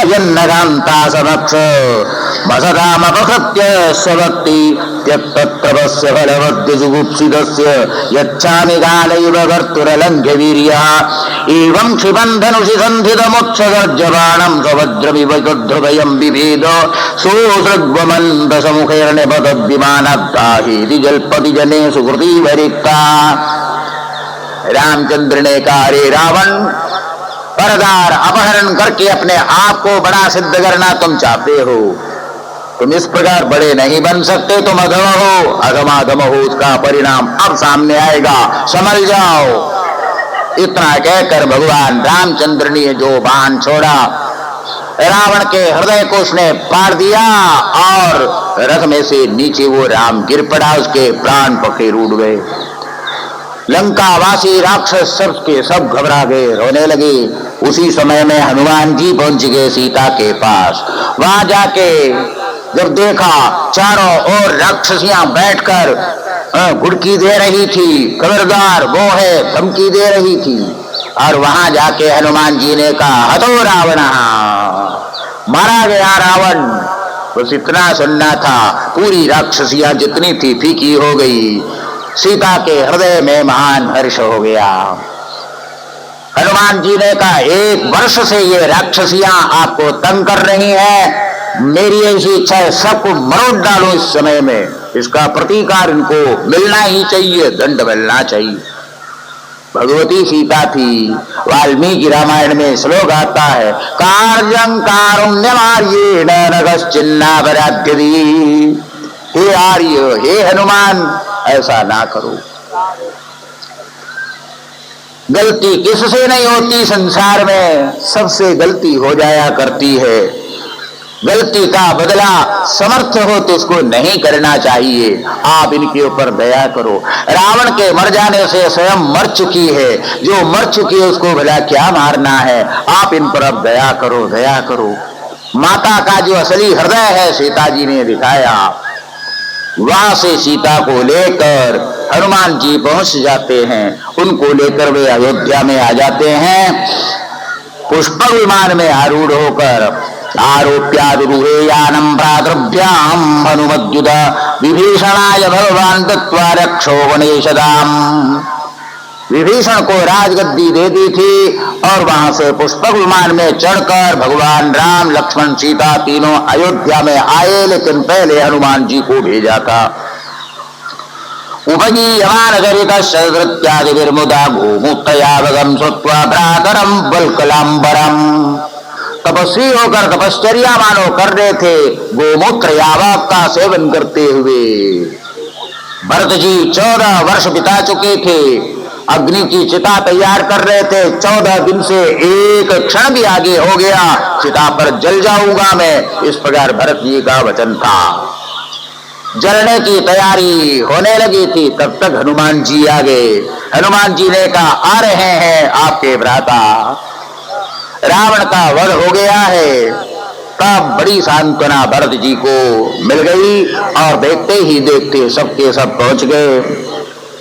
अजन्नकान्ता समक्ष वसदामपकृत्य स्वभक्ति त्यक्तत्रवस्य फलवद्यजुगुप्सितस्य यच्छामि कालैव कर्तुरलङ्घ्य वीर्यः एवं क्षिपन्धनुषि सन्धितमुत्सगर्जबाणं स्ववज्रमिव ध्रुवयं बिभेद सोऽसृग्वमन्दसमुखैर्निपतद्विमानब्दाहीति जल्पति जने सुकृति वरिक्ता। रामचंद्र ने कहा, अरे रावण, परदार अपहरण करके अपने आप को बड़ा सिद्ध करना तुम चाहते हो। तुम इस प्रकार बड़े नहीं बन सकते। तुम अधम हो, अधमाधम हो, उसका परिणाम अब सामने आएगा, समझ जाओ। इतना कहकर भगवान रामचंद्र ने जो बाण छोड़ा, रावण के हृदय को उसने फाड़ दिया और रथ में से नीचे वो राम गिर पड़ा, उसके प्राण पखेर उड़ गए। लंकावासी राक्षस सब के सब घबरा गए, रोने लगे। उसी समय में हनुमान जी पहुंच गए सीता के पास। वहां जाके जब देखा, चारों ओर राक्षसियां बैठकर घुड़की दे रही थी, खबरदार वो है, धमकी दे रही थी। और वहां जाके हनुमान जी ने कहा, हतो रावण, मारा गया रावण। बस इतना सुनना था, पूरी राक्षसियां जितनी थी फीकी हो गई। सीता के हृदय में महान हर्ष हो गया। हनुमान जी ने कहा, 1 वर्ष से ये राक्षसियां आपको तंग कर रही हैं, मेरी ऐसी इच्छा है सबको मरोड़ डालो इस समय में। इसका प्रतिकार इनको मिलना ही चाहिए, दंड मिलना चाहिए। भगवती सीता थी। वाल्मीकि रामायण में श्लोक आता है, कार्यं कारुण्यमार्येण नगश्चिन्नापराध्यति। हे आर्य, हे हनुमान, ऐसा ना करो। गलती किससे नहीं होती संसार में, सबसे गलती हो जाया करती है। गलती का बदला समर्थ हो तो उसको नहीं करना चाहिए। आप इनके ऊपर दया करो। रावण के मर जाने से स्वयं मर चुकी है, जो मर चुकी है उसको भला क्या मारना है। आप इन पर अब दया करो, दया करो। माता का जो असली हृदय है सीता जी ने दिखाया। वहां से सीता को लेकर हनुमान जी पहुंच जाते हैं। उनको लेकर वे अयोध्या में आ जाते हैं। पुष्पक विमान में आरूढ़ होकर आरोप्यादुरुहे यानम प्रातृभ्याम हनुमद्युत विभीषणाय भगवान दत्त्वा रक्षो गणेशदाम। विभीषण को राजगद्दी दे दी थी और वहां से पुष्पक विमान में चढ़कर भगवान राम, लक्ष्मण, सीता तीनों अयोध्या में आए। लेकिन पहले हनुमान जी को भेजा था। उपजीयमानगरितश्चरित्यादि विर्मुदा गोमूत्रयावगम श्रुत्वा भ्रातरम बल्कलांबरम। तपस्वी होकर तपश्चर्या मानो कर रहे थे, गोमूत्र यावक का सेवन करते हुए। भरत जी 14 वर्ष बिता चुके थे, अग्नि की चिता तैयार कर रहे थे। 14 दिन से एक क्षण भी आगे हो गया, चिता पर जल जाऊंगा मैं, इस प्रकार भरत जी का वचन था। जलने की तैयारी होने लगी थी, तब तक हनुमान जी आ गए। हनुमान जी ने कहा, आ रहे हैं आपके भ्राता। रावण का वध हो गया है। तब बड़ी सांत्वना भरत जी को मिल गई और देखते ही देखते सबके सब पहुंच गए।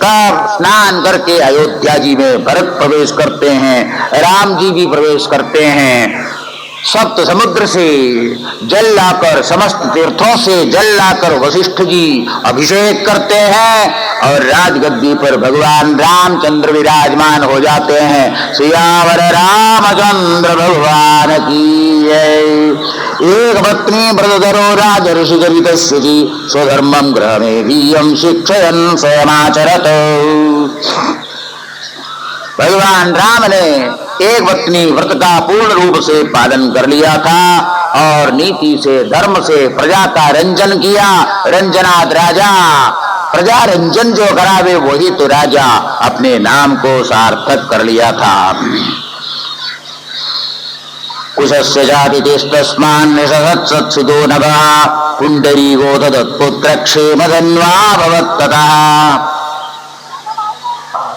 तब स्नान करके अयोध्या जी में भरत प्रवेश करते हैं, राम जी भी प्रवेश करते हैं। सप्त समुद्र से जल लाकर, समस्त तीर्थों से जल लाकर वशिष्ठ जी अभिषेक करते हैं और राजगद्दी पर भगवान रामचंद्र विराजमान हो जाते हैं। सियावर रामचंद्र भगवान की जय। एक पत्नी व्रतधरो राजर्षि गरितस्य जी स्वधर्मं गृहमेधियं शिक्षयन् स्वयमाचरत। भगवान राम ने एक पत्नी व्रत का पूर्ण रूप से पालन कर लिया था और नीति से, धर्म से प्रजा का रंजन किया। रंजनाद राजा, प्रजा रंजन जो करावे वही तो राजा, अपने नाम को सार्थक कर लिया था। कुशस्य जातिस्तस्मान् निषसत्सुतो नभः पुण्डरीको तत्पुत्र क्षेमधन्वा भवत्ततः।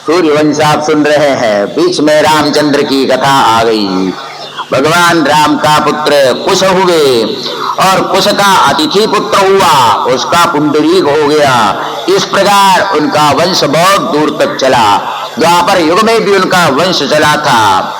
सूर्यवंश आप सुन रहे हैं, बीच में रामचंद्र की कथा आ गई। भगवान राम का पुत्र कुश हुए और कुश का अतिथि पुत्र हुआ, उसका पुंडरीक हो गया। इस प्रकार उनका वंश बहुत दूर तक चला। द्वापर युग में भी उनका वंश चला था।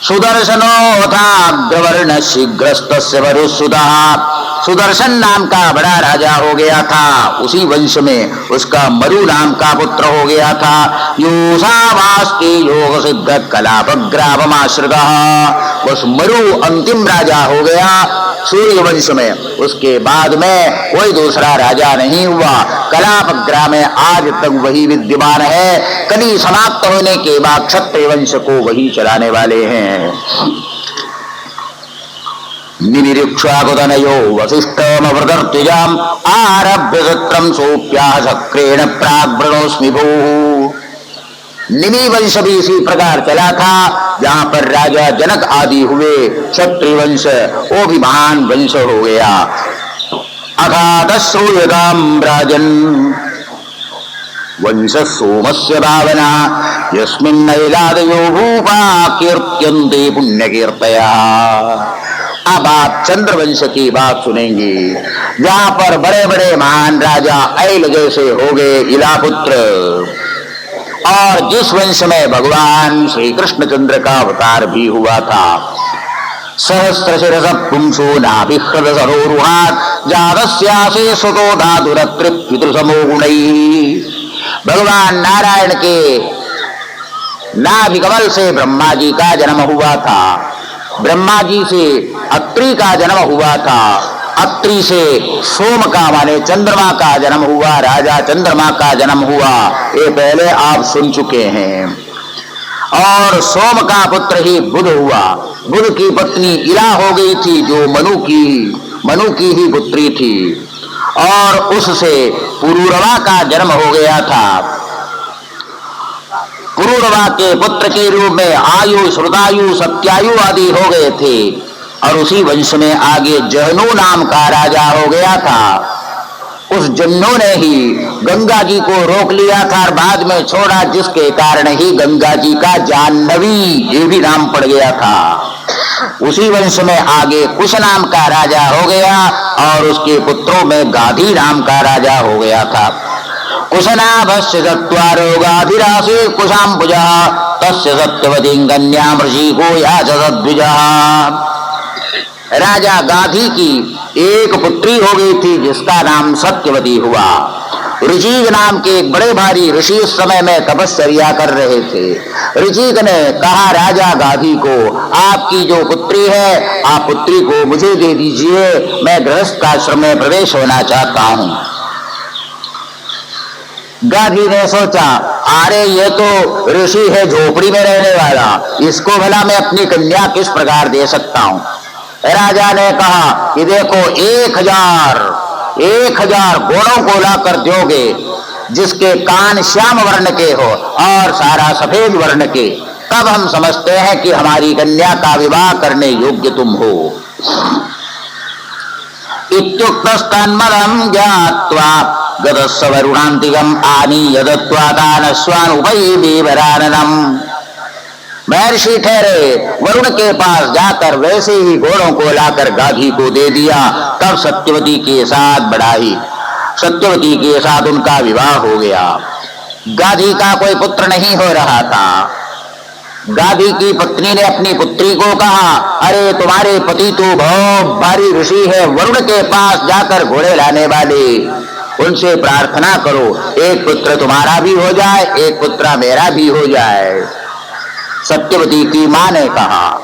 सुदर्शनोऽथाग्रवर्ण शीघ्रस्तस्य वरुसुतः। सुदर्शन नाम का बड़ा राजा हो गया था, उसी वंश में उसका मरु नाम का पुत्र हो गया था। योषावास्ति योग सिद्ध कलापग्रावमाश्रितः। उस मरु अंतिम राजा हो गया सूर्य वंश में। उसके बाद में कोई दूसरा राजा नहीं हुआ। कलापग्राह में आज तक वही विद्यमान है। कली समाप्त होने के बाद क्षत्रिय वंश को वही चलाने वाले हैं। निरीक्षाकुतनयो वसिष्ठमवृतर्तिजाम् आरभ्य सत्रम सोप्याः सक्रेण प्राग्वृणोऽस्मि भूः। निमि वंश भी इसी प्रकार चला था, जहां पर राजा जनक आदि हुए। क्षत्रिय वंश वो भी महान वंश हो गया। अगाधश्रूयताम् राजन् वंश सोमस्य भावना यस्मिन्नैलादयो भूपा कीर्त्यन्ते पुण्यकीर्तया। अब आप चंद्रवंश की बात सुनेंगे, जहां पर बड़े बड़े महान राजा ऐल जैसे हो गए इलापुत्र, और जिस वंश में भगवान श्री कृष्णचंद्र का अवतार भी हुआ था। सहस्रशिरस पुंसो नाभिहृद सरोरुहात् जातस्यासे सुतो धातुरत्रि पितृसमो गुणैः। भगवान नारायण के नाभिकमल से ब्रह्मा जी का जन्म हुआ था। ब्रह्मा जी से अत्रि का जन्म हुआ था। अत्रि से सोम का माने चंद्रमा का जन्म हुआ। राजा चंद्रमा का जन्म हुआ, ये पहले आप सुन चुके हैं। और सोम का पुत्र ही बुध हुआ। बुध की पत्नी इला हो गई थी, जो मनु की ही पुत्री थी। और उससे पुरूरवा का जन्म हो गया था। पुरूरवा के पुत्र के रूप में आयु, श्रुतायु, सत्यायु आदि हो गए थे। और उसी वंश में आगे जहनु नाम का राजा हो गया था। उस जन्नो ने ही गंगा जी को रोक लिया था और बाद में छोड़ा, जिसके कारण ही गंगा जी का जाह्नवी ये भी नाम पड़ गया था। उसी वंश में आगे कुश नाम का राजा हो गया और उसके पुत्रों में गाधी नाम का राजा हो गया था। कुशनाभस्य चत्वारो गाधिरासे कुशाम्बुजा तस्य सत्यवती कन्याम ऋषि को याचद्विजा। राजा गाधी की एक पुत्री हो गई थी, जिसका नाम सत्यवती हुआ। ऋषिक नाम के एक बड़े भारी ऋषि उस समय में तपस्या कर रहे थे। ऋषिक ने कहा राजा गाधी को, आपकी जो पुत्री है, आप पुत्री को मुझे दे दीजिए, मैं गृहस्थ आश्रम में प्रवेश होना चाहता हूं। गाधी ने सोचा, अरे ये तो ऋषि है झोपड़ी में रहने वाला, इसको भला मैं अपनी कन्या किस प्रकार दे सकता हूं। राजा ने कहा कि देखो 1000 घोड़ों को लाकर दोगे, जिसके कान श्याम वर्ण के हो और सारा सफेद वर्ण के, तब हम समझते हैं कि हमारी कन्या का विवाह करने योग्य तुम हो। इत्युक्तस्तन्मदं ज्ञात्वा गतस्स वरुणान्तिकम् आनीय दत्त्वा दानश्वान् उपैवीवराननम्। महर्षि ठहरे, वरुण के पास जाकर वैसे ही घोड़ों को लाकर गाधी को दे दिया। तब सत्यवती के साथ उनका विवाह हो गया। गाधी का कोई पुत्र नहीं हो रहा था। गाधी की पत्नी ने अपनी पुत्री को कहा, अरे तुम्हारे पति तो बहुत भारी ऋषि है, वरुण के पास जाकर घोड़े लाने वाले, उनसे प्रार्थना करो, एक पुत्र तुम्हारा भी हो जाए, एक पुत्र मेरा भी हो जाए। सत्यवती की मां ने कहा।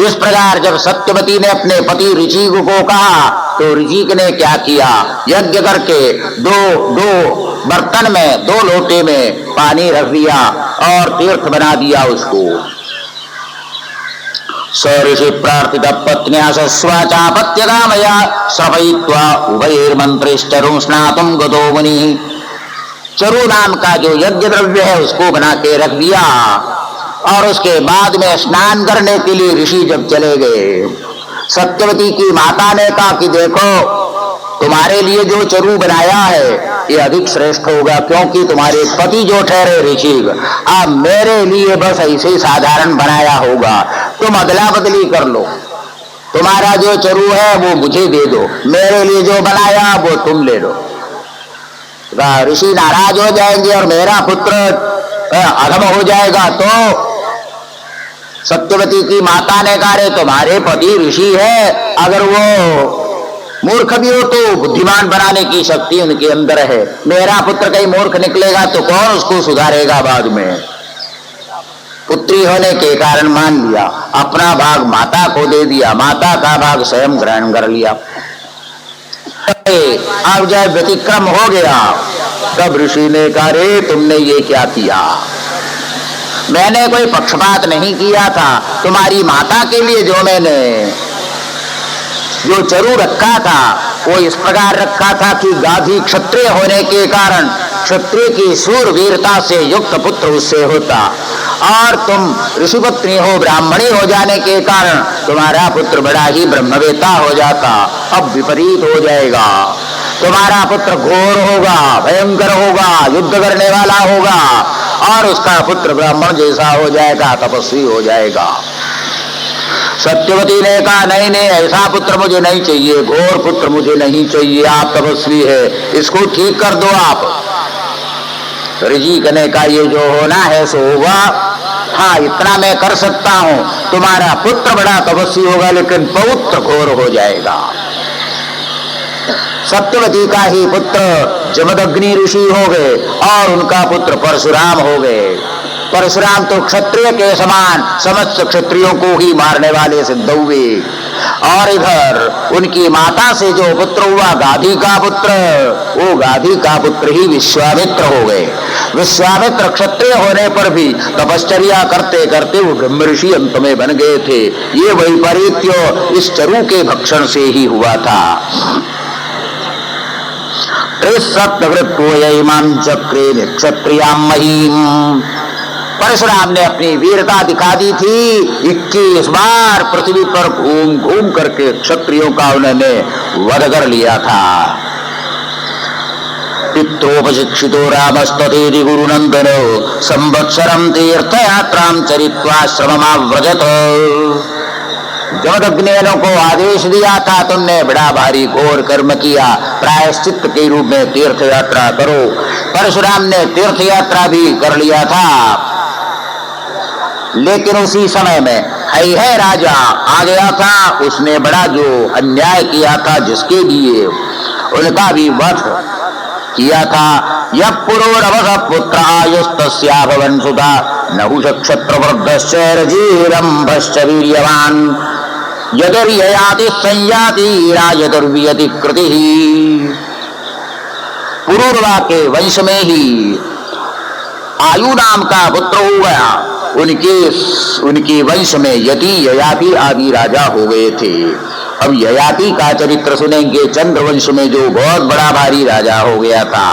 इस प्रकार जब सत्यवती ने अपने पति ऋषिक को कहा, तो ऋषिक ने क्या किया, यज्ञ करके दो बर्तन में, 2 लोटे में पानी रख दिया और तीर्थ बना दिया उसको। स ऋषि प्रार्थित पत्न्या सस्वाचापत्य कामया श्रवयित्वा उभयैर्मन्त्रिश्चरुं स्नातुं गतो मुनिः। चरु नाम का जो यज्ञ द्रव्य है उसको बना के रख दिया और उसके बाद में स्नान करने के लिए ऋषि जब चले गए, सत्यवती की माता ने कहा कि देखो तुम्हारे लिए जो चरु बनाया है ये अधिक श्रेष्ठ होगा, क्योंकि तुम्हारे पति जो ठहरे ऋषिक, अब मेरे लिए बस ऐसे साधारण बनाया होगा, तुम अदला बदली कर लो, तुम्हारा जो चरु है वो मुझे दे दो, मेरे लिए जो बनाया वो तुम ले लो। ऋषि नाराज हो जाएंगे और मेरा पुत्र अधम हो जाएगा, तो सत्यवती की माता ने कहा, रे तुम्हारे पति ऋषि है, अगर वो मूर्ख भी हो तो बुद्धिमान बनाने की शक्ति उनके अंदर है। मेरा पुत्र कहीं मूर्ख निकलेगा तो कौन उसको सुधारेगा बाद में। पुत्री होने के कारण मान लिया, अपना भाग माता को दे दिया, माता का भाग स्वयं ग्रहण कर लिया। अब जब व्यतिक्रम हो गया तब ऋषि ने कहा, रे तुमने ये क्या किया? मैंने कोई पक्षपात नहीं किया था। तुम्हारी माता के लिए जो चरु रखा था वो इस प्रकार रखा था कि गाधी क्षत्रिय होने के कारण क्षत्रिय की शूरवीरता से युक्त पुत्र उससे होता, और तुम ऋषिपत्नी हो, ब्राह्मणी हो जाने के कारण तुम्हारा पुत्र बड़ा ही ब्रह्मवेत्ता हो जाता। अब विपरीत हो जाएगा, तुम्हारा पुत्र घोर होगा, भयंकर होगा, युद्ध करने वाला होगा, और उसका पुत्र ब्राह्मण जैसा हो जाएगा, तपस्वी हो जाएगा। सत्यवती ने कहा, नहीं नहीं, ऐसा पुत्र मुझे नहीं चाहिए, घोर पुत्र मुझे नहीं चाहिए, आप तपस्वी है, इसको ठीक कर दो आप। ऋषि कहने का, ये जो होना है सो होगा, हाँ इतना मैं कर सकता हूं, तुम्हारा पुत्र बड़ा तपस्वी होगा लेकिन पौत्र घोर हो जाएगा। सत्यवती का ही पुत्र जमदग्नि ऋषि हो गए और उनका पुत्र परशुराम हो गए। परशुराम तो क्षत्रिय के समान समस्त क्षत्रियों को ही मारने वाले सिद्ध हुए। और इधर उनकी माता से जो पुत्र हुआ गाधी का पुत्र, वो गाधी का पुत्र ही विश्वामित्र हो गए। विश्वामित्र क्षत्रिय होने पर भी तपश्चर्या करते करते वो ब्रह्म ऋषि अंत में बन गए थे। ये वैपरीत्य इस चरु के भक्षण से ही हुआ था। चक्रे क्षत्रियाम महीम, परशुराम ने अपनी वीरता दिखा दी थी। 21 बार पृथ्वी पर घूम घूम करके क्षत्रियों का उन्होंने वध कर लिया था। पित्रोपशिक्षितो रामस्तथेति गुरुनंदनो संवत्सरम तीर्थयात्रां चरित्वा श्रममाव्रजत। जमदग्नि को आदेश दिया था, तुमने बड़ा भारी घोर कर्म किया, प्रायश्चित के रूप में तीर्थ यात्रा करो। परशुराम ने तीर्थ यात्रा भी कर लिया था, लेकिन उसी समय में है राजा आ गया था, उसने बड़ा जो अन्याय किया था, जिसके लिए उनका भी वध किया था। यह पुरोरवस पुत्र आयुस्तस्या भवन सुधा नहुष क्षत्र वृद्धश्च रजीरंभश्च वीर्यवान यदुर्ययाति संयाति राजदुर्वियति कृति। पुरूरवा के वंश में ही आयु नाम का पुत्र हो गया। उनके वंश में यति ययाति आदि राजा हो गए थे। अब ययाति का चरित्र सुनेंगे। चंद्रवंश में जो बहुत बड़ा भारी राजा हो गया था,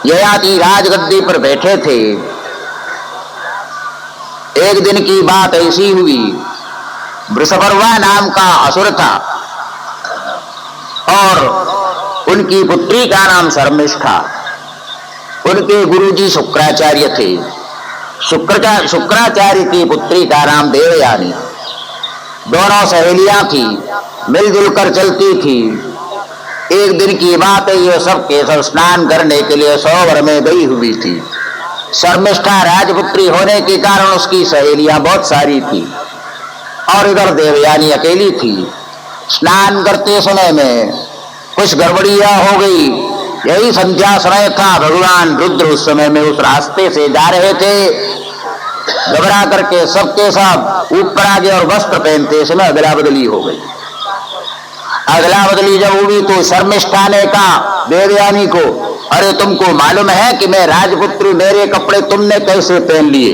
ययाति राजगद्दी पर बैठे थे। एक दिन की बात ऐसी हुई, वृषपर्वा नाम का असुर था और उनकी पुत्री का नाम शर्मिष्ठा। उनके गुरुजी शुक्राचार्य थे। शुक्राचार्य की पुत्री का नाम देवयानी। दोनों सहेलियां थी, मिलजुल कर चलती थी। एक दिन की बात है, ये सब के सब स्नान करने के लिए सरोवर में गई हुई थी। शर्मिष्ठा राजपुत्री होने के कारण उसकी सहेलियां बहुत सारी थी और इधर देवयानी अकेली थी। स्नान करते समय में कुछ गड़बड़ियां हो गई। यही संध्या समय था। भगवान रुद्र उस समय में उस रास्ते से जा रहे थे। घबरा करके सबके सब ऊपर आ गए और वस्त्र पहनते समय अदला बदली हो गई। अदला बदली जब हुई तो शर्मिष्ठा ने कहा देवयानी को, अरे तुमको मालूम है कि मैं राजपुत्री, मेरे कपड़े तुमने कैसे पहन लिए?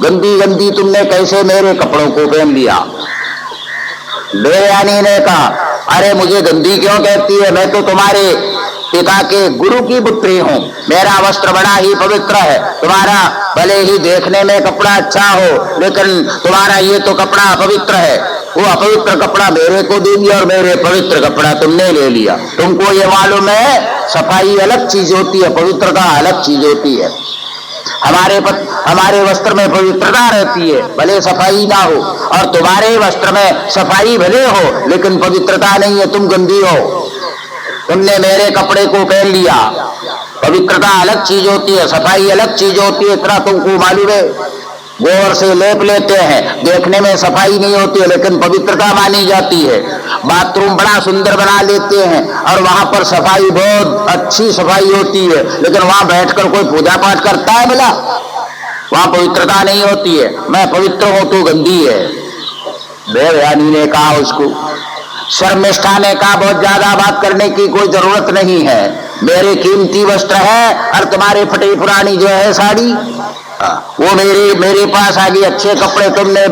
गंदी गंदी तुमने कैसे मेरे कपड़ों को पहन लिया? देवयानी ने कहा, अरे मुझे गंदी क्यों कहती है? मैं तो तुम्हारे पिता के गुरु की पुत्री हूँ। मेरा वस्त्र बड़ा ही पवित्र है। तुम्हारा भले ही देखने में कपड़ा अच्छा हो, लेकिन तुम्हारा ये तो कपड़ा अपवित्र है। वो अपवित्र कपड़ा मेरे को देंगे और मेरे पवित्र कपड़ा तुमने ले लिया। तुमको ये मालूम है, सफाई अलग चीज होती है, पवित्रता अलग चीज होती है। हमारे वस्त्र में पवित्रता रहती है, भले सफाई ना हो, और तुम्हारे वस्त्र में सफाई भले हो लेकिन पवित्रता नहीं है, तुम गंदी हो। तुमने मेरे कपड़े को पहन लिया। पवित्रता अलग चीज होती है, सफाई अलग चीज होती है, इतना तुमको मालूम है। गोबर से लेप लेते हैं, देखने में सफाई नहीं होती है लेकिन पवित्रता मानी जाती है। बाथरूम बड़ा सुंदर बना लेते हैं और वहां पर सफाई बहुत अच्छी सफाई होती है, लेकिन वहां बैठकर कोई पूजा पाठ करता है भला? वहां पवित्रता नहीं होती है। मैं पवित्र हूं तू गंदी है। देवयानी ने कहा उसको। शर्मिष्ठा ने कहा बहुत ज्यादा बात करने की कोई जरूरत नहीं है, मेरे कीमती वस्त्र है और तुम्हारे फटे पुरानी जो है साड़ी वो मेरे पास आ गई, अच्छे कपड़े तुमने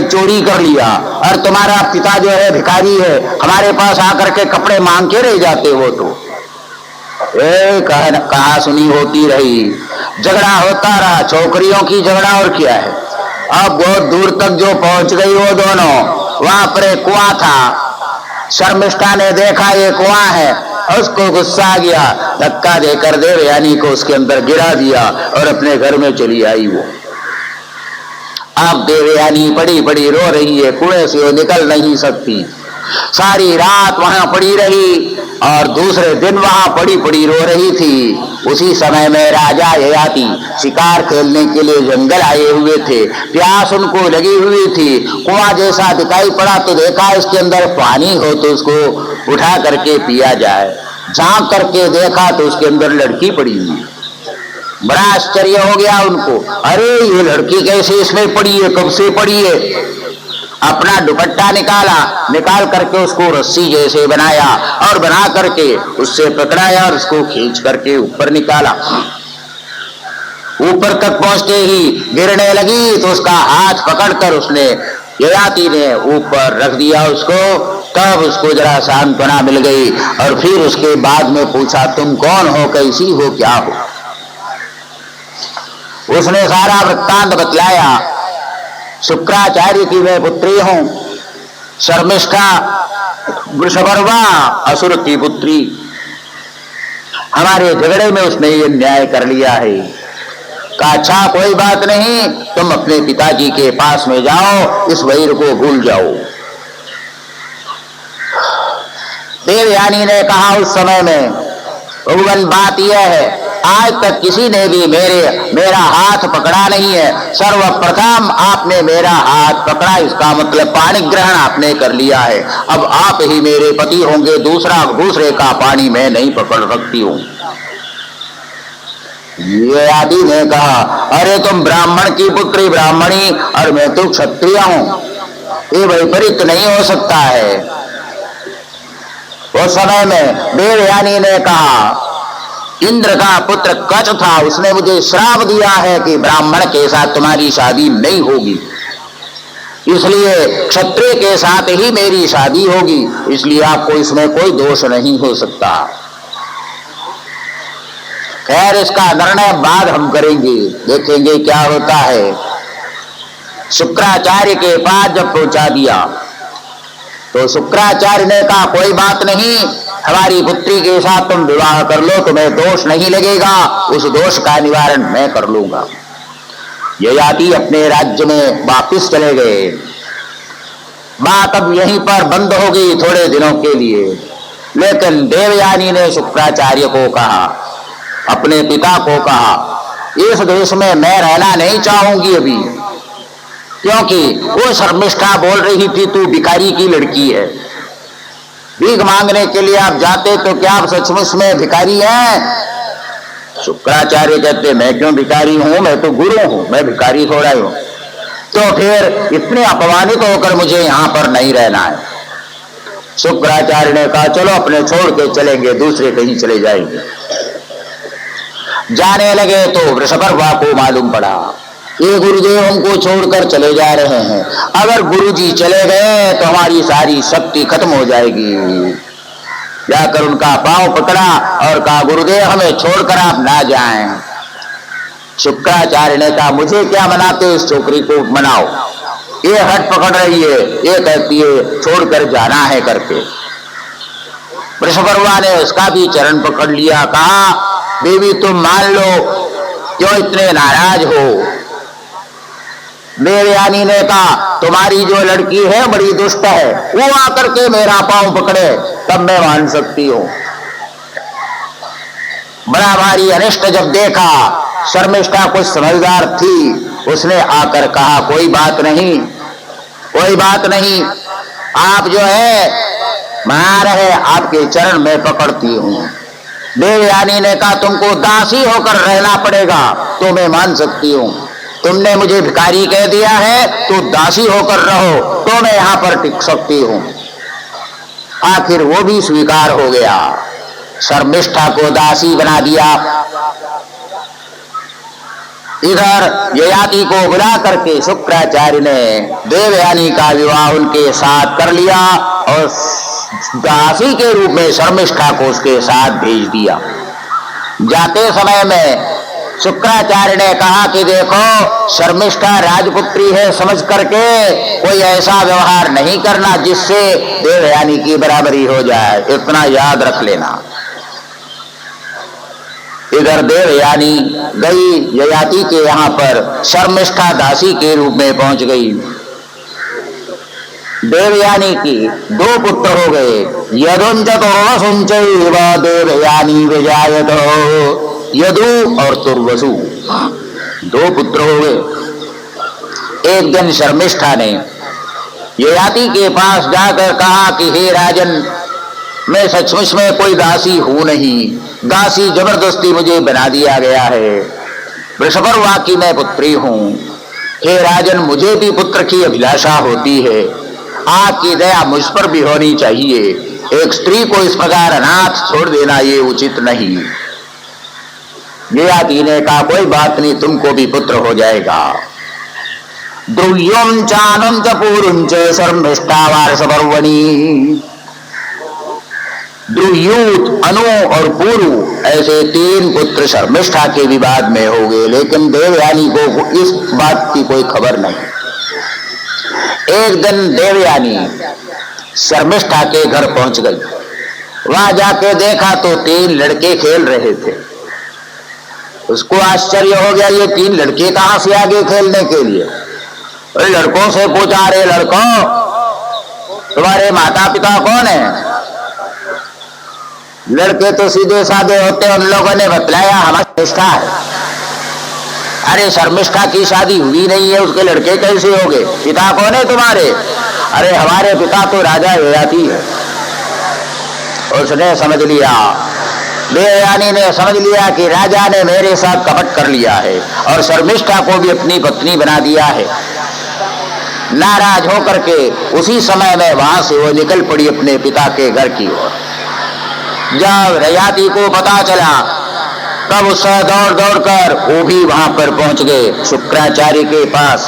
चोरी कर लिया और तुम्हारा पिता जो है भिखारी है, हमारे पास आकर के कपड़े मांग के रह जाते हो। तो कहा सुनी होती रही, झगड़ा होता रहा, छोकरियों की झगड़ा और क्या है। अब बहुत दूर तक जो पहुंच गई वो दोनों, वहां पर एक कुआं था। शर्मिष्ठा ने देखा ये कुआं है, उसको गुस्सा आ गया, धक्का देकर देवयानी को उसके अंदर गिरा दिया और अपने घर में चली आई वो। अब देवयानी बड़ी बड़ी रो रही है, कुएं से वो निकल नहीं सकती। सारी रात वहां पड़ी रही और दूसरे दिन वहां पड़ी पड़ी रो रही थी। उसी समय में राजा ययाति शिकार खेलने के लिए जंगल आए हुए थे, प्यास उनको लगी हुई थी। कुआं जैसा दिखाई पड़ा तो देखा इसके अंदर पानी हो तो उसको उठा करके पिया जाए। झांक करके देखा तो उसके अंदर लड़की पड़ी हुई। बड़ा आश्चर्य हो गया उनको, अरे ये लड़की कैसे इसमें पड़ी है, कब से पड़ी है। अपना दुपट्टा निकाल करके उसको रस्सी जैसे बनाया और बना करके उससे पकड़ाया और उसको खींच करके ऊपर निकाला। ऊपर तक पहुंचते ही गिरने लगी तो उसका हाथ पकड़कर उसने ययाति ने ऊपर रख दिया उसको। तब उसको जरा सांत्वना मिल गई और फिर उसके बाद में पूछा तुम कौन हो, कैसी हो, क्या हो। उसने सारा वृत्तांत बतलाया। शुक्राचार्य की मैं पुत्री हूं, शर्मिष्ठा वृषपर्वा असुर की पुत्री। हमारे झगड़े में उसने ये न्याय कर लिया है। कहा अच्छा कोई बात नहीं, तुम अपने पिताजी के पास में जाओ, इस वैर को भूल जाओ। देवयानी ने कहा उस समय में भगवान बात यह है, आज तक किसी ने भी मेरा हाथ पकड़ा नहीं है, सर्वप्रथम आपने मेरा हाथ पकड़ा, इसका मतलब पाणी ग्रहण आपने कर लिया है। अब आप ही मेरे पति होंगे, दूसरे का पानी मैं नहीं पकड़ सकती हूं। ये आदि ने कहा अरे तुम ब्राह्मण की पुत्री ब्राह्मणी और मैं तो क्षत्रिय हूं, ये वैपरीत नहीं हो सकता है। उस समय में देवयानी ने कहा इंद्र का पुत्र कच था, उसने मुझे श्राप दिया है कि ब्राह्मण के साथ तुम्हारी शादी नहीं होगी, इसलिए क्षत्रिय के साथ ही मेरी शादी होगी, इसलिए आपको इसमें कोई दोष नहीं हो सकता। खैर इसका निर्णय बाद हम करेंगे, देखेंगे क्या होता है। शुक्राचार्य के पास जब पहुंचा दिया तो शुक्राचार्य ने कहा कोई बात नहीं, हमारी पुत्री के साथ तुम विवाह कर लो, तुम्हें दोष नहीं लगेगा, उस दोष का निवारण मैं कर लूंगा। ययाति अपने राज्य में वापिस चले गए। बात अब यहीं पर बंद हो गई थोड़े दिनों के लिए, लेकिन देवयानी ने शुक्राचार्य को कहा, अपने पिता को कहा, इस देश में मैं रहना नहीं चाहूंगी अभी, क्योंकि वो शर्मिष्ठा बोल रही थी तू भिखारी की लड़की है, भीख मांगने के लिए आप जाते तो क्या आप सचमुच में भिखारी हैं? शुक्राचार्य कहते मैं क्यों भिखारी हूं, मैं तो गुरु हूं, मैं भिखारी थोड़ा हूं। तो फिर इतने अपमानित होकर मुझे यहां पर नहीं रहना है। शुक्राचार्य ने कहा चलो अपने छोड़ के चलेंगे, दूसरे कहीं चले जाएंगे। जाने लगे तो वृषपर्वा को मालूम पड़ा ये गुरुदेव हमको छोड़कर चले जा रहे हैं, अगर गुरुजी चले गए तो हमारी सारी शक्ति खत्म हो जाएगी। जाकर उनका पांव पकड़ा और कहा गुरुदेव हमें छोड़कर आप ना जाएं। शुक्राचार्य ने कहा मुझे क्या मनाते, इस छोकरी को मनाओ, ये हट पकड़ रही है, ये कहती है छोड़कर जाना है करके। वृषपर्वा ने उसका भी चरण पकड़ लिया, कहा देवी तुम मान लो, क्यों इतने नाराज हो। देवयानी ने कहा तुम्हारी जो लड़की है बड़ी दुष्ट है, वो आकर के मेरा पांव पकड़े तब मैं मान सकती हूं। बड़ा भारी अनिष्ट जब देखा शर्मिष्ठा कुछ समझदार थी, उसने आकर कहा कोई बात नहीं, कोई बात नहीं, आप जो है महार है, आपके चरण में पकड़ती हूं। देवयानी ने कहा तुमको दासी होकर रहना पड़ेगा तो मैं मान सकती हूं, तुमने मुझे भिखारी कह दिया है तो दासी होकर रहो तो मैं यहां पर टिक सकती हूं। आखिर वो भी स्वीकार हो गया, शर्मिष्ठा को दासी बना दिया। इधर ययाति को बुला करके शुक्राचार्य ने देवयानी का विवाह उनके साथ कर लिया और दासी के रूप में शर्मिष्ठा को उसके साथ भेज दिया। जाते समय में शुक्राचार्य ने कहा कि देखो शर्मिष्ठा राजपुत्री है समझ करके कोई ऐसा व्यवहार नहीं करना जिससे देवयानी की बराबरी हो जाए, इतना याद रख लेना। इधर देवयानी गई ययाति के यहाँ पर, शर्मिष्ठा दासी के रूप में पहुंच गई। देवयानी की दो पुत्र हो गए, यदुंचतुर्वसुंचैव देवयानी विजायत, यदु और तुर्वसु दो पुत्र हो गए। एक दिन शर्मिष्ठा ने ययाति के पास जाकर कहा कि हे राजन, मैं सचमुच में कोई दासी हूं नहीं, दासी जबरदस्ती मुझे बना दिया गया है, वृषपर्वा की मैं पुत्री हूं। हे राजन, मुझे भी पुत्र की अभिलाषा होती है, आपकी दया मुझ पर भी होनी चाहिए, एक स्त्री को इस प्रकार अनाथ छोड़ देना ये उचित नहीं। ययाति ने कहा कोई बात नहीं, तुमको भी पुत्र हो जाएगा। द्रुह्यम चानं च पूरुं च शर्मिष्ठा वार्षपर्वणि, द्रुह्यूत, अनु और पुरु ऐसे तीन पुत्र शर्मिष्ठा के विवाद में हो गए, लेकिन देवयानी को इस बात की कोई खबर नहीं। एक दिन देवयानी शर्मिष्ठा के घर पहुंच गई, वहां जाके देखा तो तीन लड़के खेल रहे थे। उसको आश्चर्य हो गया, ये तीन लड़के कहां से आगे खेलने के लिए। लड़कों से पूछा, अरे लड़कों, तुम्हारे माता पिता कौन है? लड़के तो सीधे साधे होते, उन लोगों ने बतलाया हमारी शर्मिष्ठा है। अरे शर्मिष्ठा की शादी हुई नहीं है, उसके लड़के कैसे हो गए? पिता कौन है तुम्हारे? अरे हमारे पिता तो राजा ययाति है। उसने समझ लिया, देवयानी ने समझ लिया कि राजा ने मेरे साथ कपट कर लिया है और शर्मिष्ठा को भी अपनी पत्नी बना दिया है। नाराज होकर के उसी समय में वहां से वो निकल पड़ी अपने पिता के घर की ओर। जब ययाति को पता चला तब उससे दौड़ दौड़ कर वो भी वहां पर पहुंच गए शुक्राचार्य के पास।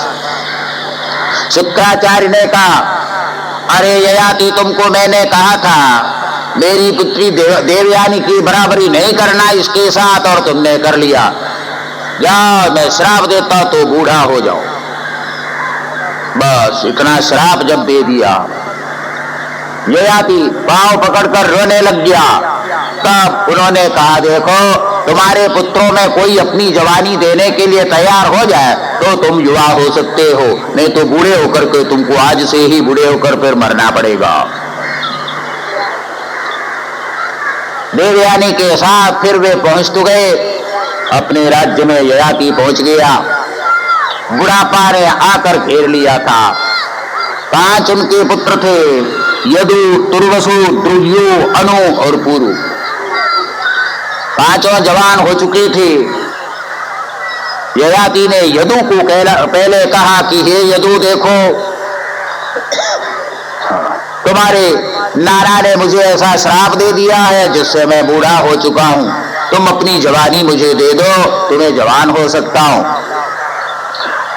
शुक्राचार्य ने कहा, अरे ययाति, तुमको मैंने कहा था मेरी पुत्री देवयानी की बराबरी नहीं करना इसके साथ, और तुमने कर लिया। जाओ, मैं श्राप देता तो बूढ़ा हो जाओ। बस इतना श्राप जब दे दिया, ययाति पांव पकड़कर रोने लग गया। तब उन्होंने कहा, देखो, तुम्हारे पुत्रों में कोई अपनी जवानी देने के लिए तैयार हो जाए तो तुम युवा हो सकते हो, नहीं तो बूढ़े होकर के तुमको आज से ही बूढ़े होकर फिर मरना पड़ेगा। देवयानी के साथ फिर वे पहुंच तो गए अपने राज्य में। ययाति पहुंच गया, बुढ़ापा ने आकर घेर लिया था। 5 उनके पुत्र थे, यदु, तुर्वसु, द्रुह्यु, अनु और पुरु। 5 जवान हो चुके थे। ययाति ने यदु को पहले कहा कि हे यदु, देखो, तुम्हारे नारा ने मुझे ऐसा श्राप दे दिया है जिससे मैं बूढ़ा हो चुका हूं, तुम अपनी जवानी मुझे दे दो, तुम्हें जवान हो सकता हूं।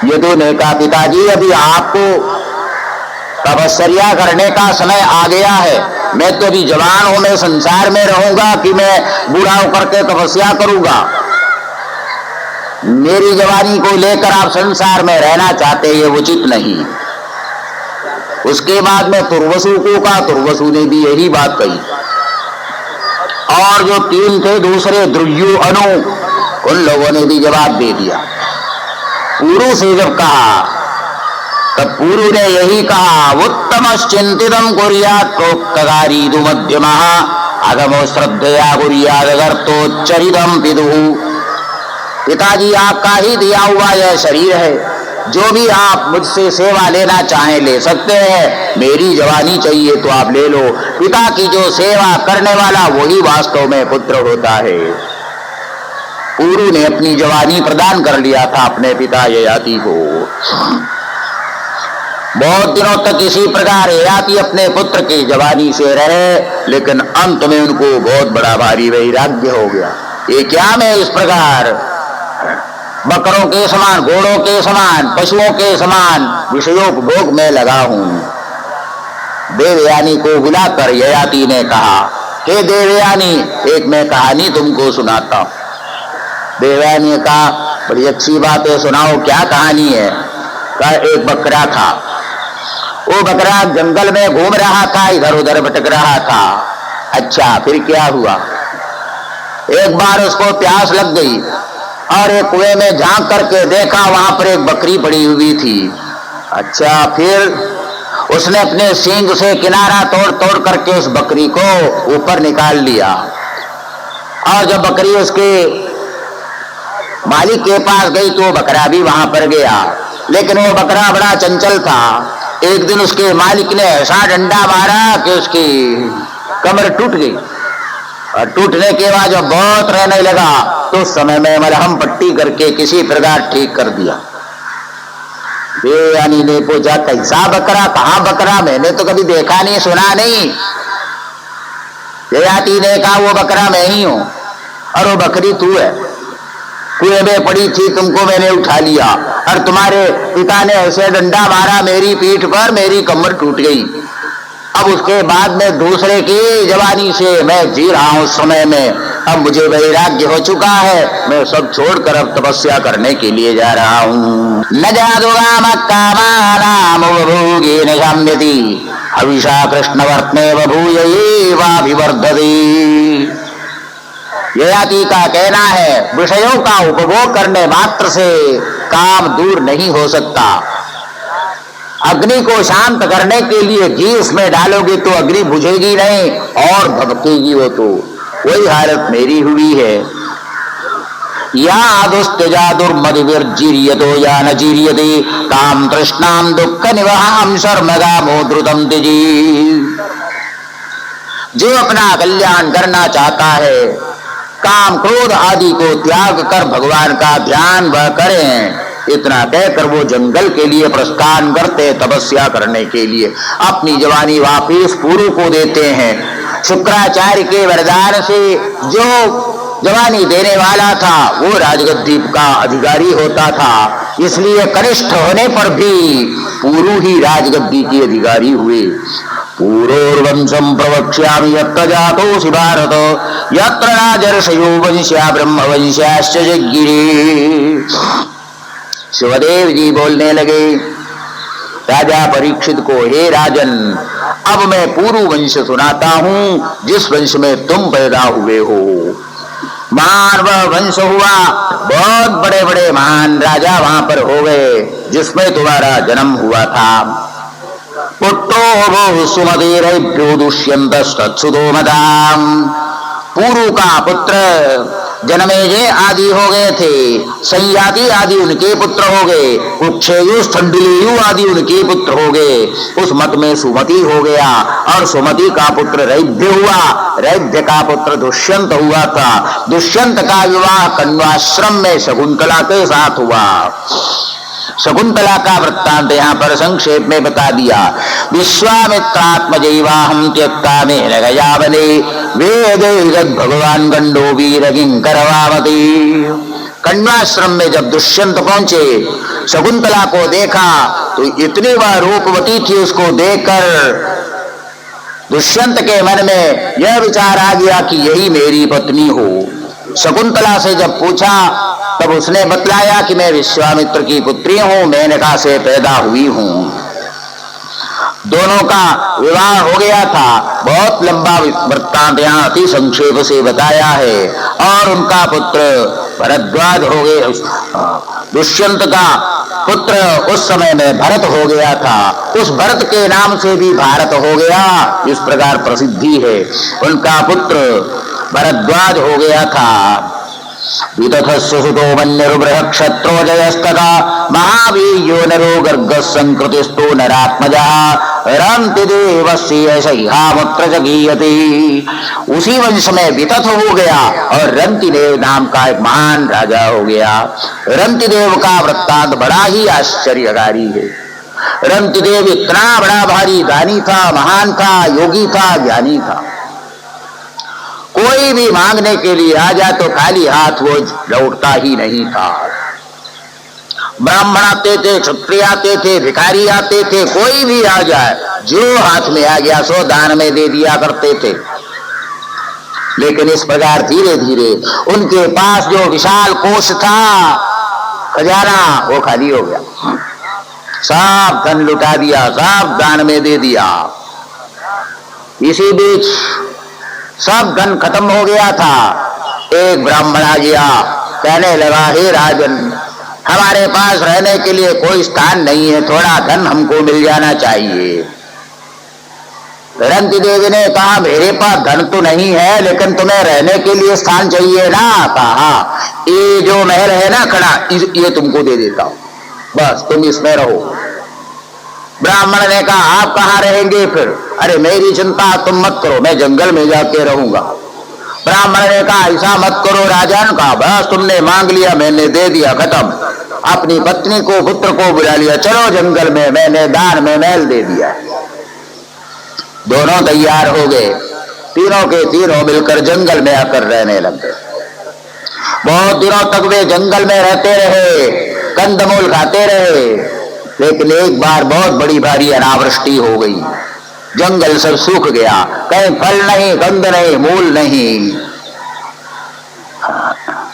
यदु ने कहा, पिताजी, अभी आपको तपस्या करने का समय आ गया है, मैं तो अभी जवान हूं, मैं संसार में रहूंगा कि मैं बूढ़ा होकर के तपस्या करूंगा? मेरी जवानी को लेकर आप संसार में रहना चाहते, ये उचित नहीं। उसके बाद में तुर्वसु को कहा, तुर्वसु ने भी यही बात कही। और जो 3 थे दूसरे, द्रुह्यु, अनु, उन लोगों ने भी जवाब दे दिया। पुरु से जब कहा तब पुरु ने यही कहा, उत्तमश्चिंतितं कुर्यात् प्रोक्तकारीदु मध्यमः अगमो श्रद्धया कुर्यात् अगर्तोच्चरितं पितुः। पिताजी आपका ही दिया हुआ यह शरीर है, जो भी आप मुझसे सेवा लेना चाहें ले सकते हैं, मेरी जवानी चाहिए तो आप ले लो। पिता की जो सेवा करने वाला वही वास्तव में पुत्र होता है। पुरु ने अपनी जवानी प्रदान कर लिया था अपने पिता ययाति को। बहुत दिनों तक इसी प्रकार ययाति अपने पुत्र की जवानी से रहे, लेकिन अंत में उनको बहुत बड़ा भारी वैराग्य हो गया। ये क्या मैं इस प्रकार बकरों के समान, घोड़ों के समान, पशुओं के समान विषयोपभोग में लगा हूं। देवयानी को बुलाकर ययाति ने कहा, हे देवयानी, एक मैं कहानी तुमको सुनाता हूं। देवयानी ने कहा, बड़ी अच्छी बात है, सुनाओ, क्या कहानी है? कहा, एक बकरा था। वो बकरा जंगल में घूम रहा था, इधर उधर भटक रहा था। अच्छा, फिर क्या हुआ? एक बार उसको प्यास लग गई और एक कुएं में झांक करके देखा, वहां पर एक बकरी पड़ी हुई थी। अच्छा, फिर उसने अपने सींग से किनारा तोड़ तोड़ करके उस बकरी को ऊपर निकाल लिया, और जब बकरी उसके मालिक के पास गई तो वो बकरा भी वहां पर गया। लेकिन वो बकरा बड़ा चंचल था। एक दिन उसके मालिक ने ऐसा डंडा मारा कि उसकी कमर टूट गई, और टूटने के बाद जब बहुत रहने लगा तो उस समय में मलहम पट्टी करके किसी प्रकार ठीक कर दिया। देवयानी ने पूछा, कैसा बकरा, कहाँ बकरा, मैंने तो कभी देखा नहीं, सुना नहीं। ययाति ने कहा, वो बकरा मैं ही हूं और वो बकरी तू है। कुएं में पड़ी थी, तुमको मैंने उठा लिया, और तुम्हारे पिता ने ऐसे डंडा मारा मेरी पीठ पर, मेरी कमर टूट गई। अब उसके बाद में दूसरे की जवानी से मैं जी रहा हूं। उस समय में अब मुझे वैराग्य हो चुका है, मैं सब छोड़कर अब तपस्या करने के लिए जा रहा हूं। न जादुगाम कामानाम उपभोगे न शाम्यति हविषा कृष्णवर्त्मे बभूयैवाभिवर्धते। ययाति का कहना है, विषयों का उपभोग करने मात्र से काम दूर नहीं हो सकता। अग्नि को शांत करने के लिए घी उसमें डालोगे तो अग्नि बुझेगी नहीं और भभकेगी। वो तो वही हालत मेरी हुई है। या दुष्टजा दुर्मदिर्जीर्यतो या न जीर्यते काम तृष्णाम दुख निवहाम शर्मगामो द्रुतम तिजी। जो अपना कल्याण करना चाहता है, काम क्रोध आदि को त्याग कर भगवान का ध्यान वह करें। इतना कहकर वो जंगल के लिए प्रस्थान करते, तपस्या करने के लिए अपनी जवानी वापिस पुरु को देते हैं। शुक्राचार्य के वरदान से जो जवानी देने वाला था वो राजगद्दी का अधिकारी होता था, इसलिए कनिष्ठ होने पर भी पुरु ही राजगद्दी के अधिकारी हुए। पूर्ववंशं प्रवक्ष्यामि यत्र जातोऽसि भारत यत्र राजर्षयो वंश्या ब्रह्मवंश्याश्च जज्ञिरे। शिवदेव जी बोलने लगे राजा परीक्षित को, हे राजन, अब मैं पूर्व वंश सुनाता हूं जिस वंश में तुम पैदा हुए हो। महान वह वंश हुआ, बहुत बड़े बड़े महान राजा वहां पर हो गए जिसमें तुम्हारा जन्म हुआ था। पुत्रो वो सुमतिरेभ्यो दुष्यन्तस्तत्सुतो मदाम। पूरु का पुत्र जनमेजय आदि हो गए थे, संयाति आदि उनके पुत्र हो गए, उक्षेयु स्थंडिलेयु आदि उनके पुत्र हो गए। उस मत में सुमति हो गया, और सुमति का पुत्र रैभ्य हुआ, रैभ्य का पुत्र दुष्यंत हुआ था। दुष्यंत का विवाह कण्वाश्रम में शकुंतला के साथ हुआ। शकुंतला का वृत्तांत यहाँ पर संक्षेप में बता दिया। विश्वामित्रात्मजैवाहं त्यक्ता मेन गया बले वेदे भगवान गंडो वीर किंकरवावती। कण्वाश्रम में जब दुष्यंत पहुंचे, शकुंतला को देखा तो इतनी वह रूपवती थी, उसको देखकर दुष्यंत के मन में यह विचार आ गया कि यही मेरी पत्नी हो। शकुंतला से जब पूछा तब उसने बतलाया कि मैं विश्वामित्र की पुत्री हूं, मेनका से पैदा हुई हूं। दोनों का विवाह हो गया था। बहुत लंबा वृत्तांत यहाँ अति संक्षेप से बताया है। और उनका पुत्र भरद्वाज हो गए। दुष्यंत का पुत्र उस समय में भरत हो गया था, उस भरत के नाम से भी भारत हो गया, इस प्रकार प्रसिद्धि है। उनका पुत्र भरद्वाज हो गया था। वितथस्य सुतो मन्युर्बृहक्षत्रो जयस्तथा महावीर्यो नरो गर्गः संकृतिस्तु नरात्मजः रन्ति देवस्य सह्यामुत्र जगीयते। उसी वंश में वितथ हो गया और रंतिदेव नाम का एक महान राजा हो गया। रंतिदेव का वृत्तांत बड़ा ही आश्चर्यकारी है। रंतिदेव इतना बड़ा भारी दानी था, महान था, योगी था, ज्ञानी था। कोई भी मांगने के लिए आ जाए तो खाली हाथ वो लौटता ही नहीं था। ब्राह्मण आते थे, क्षत्रिय आते थे, भिखारी आते थे, कोई भी आ जाए जो हाथ में आ गया सो दान में दे दिया करते थे। लेकिन इस प्रकार धीरे धीरे उनके पास जो विशाल कोष था, खजाना, वो खाली हो गया। सब धन लुटा दिया, सब दान में दे दिया। इसी बीच सब धन खत्म हो गया था। एक ब्राह्मण आ गया, कहने लगा, हे राजन, हमारे पास रहने के लिए कोई स्थान नहीं है, थोड़ा धन हमको मिल जाना चाहिए। रंतिदेव ने कहा, मेरे पास धन तो नहीं है, लेकिन तुम्हें रहने के लिए स्थान चाहिए ना। कहा, ये जो महल है ना खड़ा, ये तुमको दे देता हूं, बस तुम इसमें रहो। ब्राह्मण ने कहा, आप कहाँ रहेंगे फिर? अरे मेरी चिंता तुम मत करो, मैं जंगल में जाके रहूंगा। ब्राह्मण ने कहा, ऐसा मत करो राजन। कहा, बस तुमने मांग लिया, मैंने दे दिया, खत्म। अपनी पत्नी को, पुत्र को बुला लिया, चलो जंगल में, मैंने दान में महल दे दिया। दोनों तैयार हो गए, तीनों के तीनों मिलकर जंगल में आकर रहने लगे। बहुत दिनों तक वे जंगल में रहते रहे, कंदमूल खाते रहे। लेकिन एक बार बहुत बड़ी भारी अनावृष्टि हो गई, जंगल सब सूख गया, कहीं फल नहीं, गंध नहीं, मूल नहीं।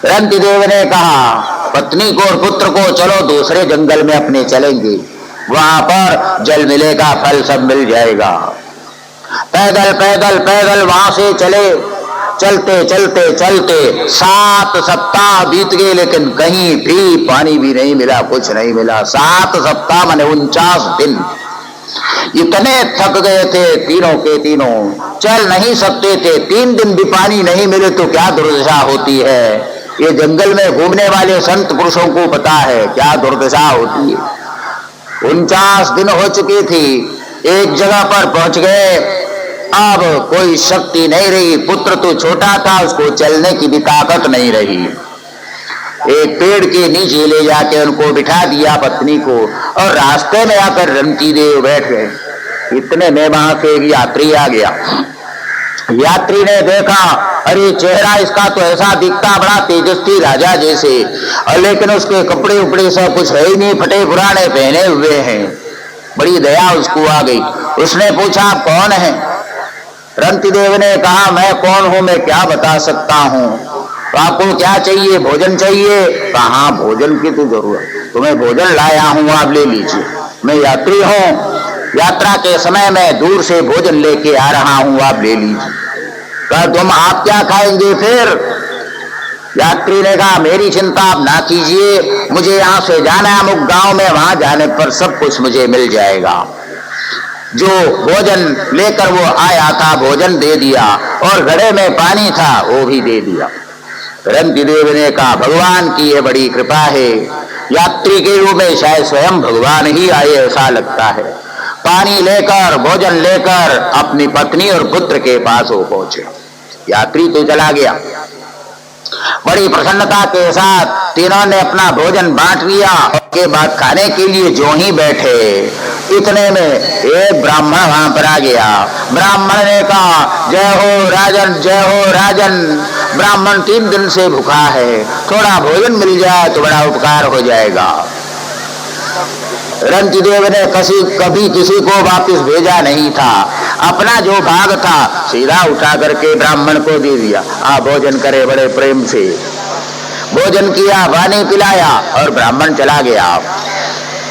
रंतिदेव ने कहा पत्नी को और पुत्र को, चलो दूसरे जंगल में अपने चलेंगे, वहां पर जल मिलेगा, फल सब मिल जाएगा। पैदल पैदल पैदल वहां से चले। चलते चलते चलते 7 सप्ताह बीत गए, लेकिन कहीं भी पानी भी नहीं मिला, कुछ नहीं मिला। 7 सप्ताह माने 49 दिन। इतने थक गए थे तीनों के तीनों, चल नहीं सकते थे। 3 दिन भी पानी नहीं मिले तो क्या दुर्दशा होती है। ये जंगल में घूमने वाले संत पुरुषों को पता है क्या दुर्दशा होती है। 49 दिन हो चुकी थी, एक जगह पर पहुंच गए। अब कोई शक्ति नहीं रही, पुत्र तो छोटा था, उसको चलने की भी ताकत नहीं रही। एक पेड़ के नीचे ले जाके उनको बिठा दिया, पत्नी को, और रास्ते में आकर रंतिदेव बैठ गए। इतने में वहां से एक यात्री आ गया। यात्री ने देखा, अरे चेहरा इसका तो ऐसा दिखता बड़ा तेजस्वी राजा जैसे, और लेकिन उसके कपड़े उपड़े सब कुछ है ही नहीं, फटे पुराने पहने हुए हैं। बड़ी दया उसको आ गई। उसने पूछा, आप कौन है? रंतिदेव ने कहा, मैं कौन हूं, मैं क्या बता सकता हूं। तो आपको क्या चाहिए? भोजन चाहिए? कहा, भोजन की तो जरूरत, तुम्हें भोजन लाया हूं, आप ले लीजिए। मैं यात्री हूं, यात्रा के समय में दूर से भोजन लेके आ रहा हूं, आप ले लीजिए। कहा, तुम आप क्या खाएंगे फिर? यात्री ने कहा, मेरी चिंता आप ना कीजिए, मुझे यहाँ से जाना है अमुक गांव में, वहां जाने पर सब कुछ मुझे मिल जाएगा। जो भोजन लेकर वो आया था, भोजन दे दिया, और घड़े में पानी था, वो भी दे दिया। रंतिदेव ने कहा, भगवान की ये बड़ी कृपा है, यात्री के रूप में शायद स्वयं भगवान ही आए ऐसा लगता है। पानी लेकर, भोजन लेकर अपनी पत्नी और पुत्र के पास वो पहुंचे। यात्री तो चला गया। बड़ी प्रसन्नता के साथ तीनों ने अपना भोजन बांट लिया। के बाद खाने के लिए जो ही बैठे, इतने में एक ब्राह्मण वहां पर आ गया। ब्राह्मण ने कहा, जय हो राजन, जय हो राजन, ब्राह्मण 3 दिन से भूखा है, थोड़ा भोजन मिल जाए तो बड़ा उपकार हो जाएगा। रंतिदेव ने कभी किसी को वापस भेजा नहीं था, अपना जो भाग था सीधा उठा करके ब्राह्मण को दे दिया। आप भोजन करे, बड़े प्रेम से भोजन किया, पानी पिलाया और ब्राह्मण चला गया।